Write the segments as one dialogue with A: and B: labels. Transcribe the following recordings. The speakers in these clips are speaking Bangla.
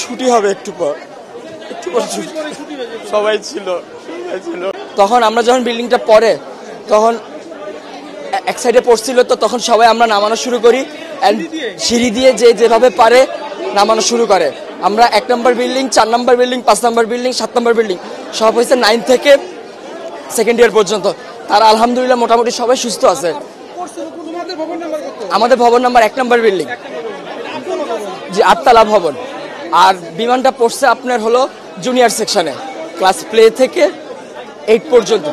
A: ছুটি হবে একটু পর সবাই ছিল। তখন আমরা যখন বিল্ডিংটা পড়ে তখন এক সাইডে পড়ছিল, তো তখন সবাই আমরা নামানো শুরু করি, সিঁড়ি দিয়ে যে যেভাবে পারে নামানো শুরু করে। আমরা 1 নম্বর বিল্ডিং, 4 নম্বর বিল্ডিং, 5 নম্বর বিল্ডিং, 7 নম্বর বিল্ডিং সব হয়েছে 9 থেকে সেকেন্ড ইয়ার পর্যন্ত। তারা আলহামদুলিল্লাহ মোটামুটি সবাই সুস্থ আছে। আমাদের ভবন নাম্বার 1 নম্বর বিল্ডিং, জি 8তলা ভবন। আর বিমানটা পড়ছে আপনার হলো জুনিয়র সেকশনে, ক্লাস প্লে থেকে 8 পর্যন্ত।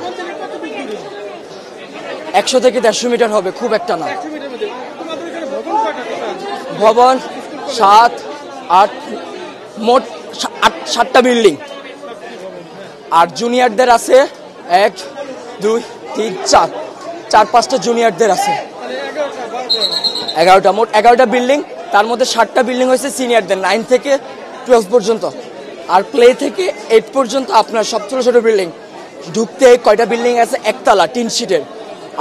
A: 100 থেকে 150 মিটার হবে, খুব একটা না। ভবন 7, 8, মোট 7টা বিল্ডিং। আর জুনিয়রদের আছে 1, 2, 3, 4, 4-5টা জুনিয়রদের আছে। 11টা, মোট 11টা বিল্ডিং। তার মধ্যে 7টা বিল্ডিং হয়েছে সিনিয়রদের, 9 থেকে 12 পর্যন্ত। আর প্লে থেকে 8 পর্যন্ত আপনার সব ছোট ছোট বিল্ডিং। ঢুকতে কয়টা বিল্ডিং আছে, 1তলা টিন শিটের।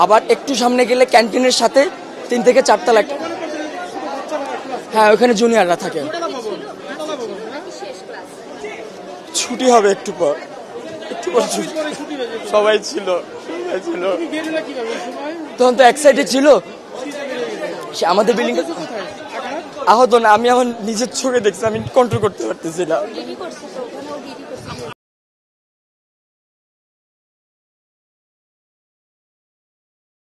A: আবার একটু সামনে গেলে ক্যান্টিনের সাথে 3 থেকে 4 তলা। হ্যাঁ, ওখানে জুনিয়ররা থাকে। ছুটি হবে একটু পর সবাই ছিল। তখন তো এক সাইডে ছিল, আমাদের বিল্ডিং আহত না। আমি আমার নিজের চোখে দেখছি, আমি কন্ট্রোল করতে পারতেছি না।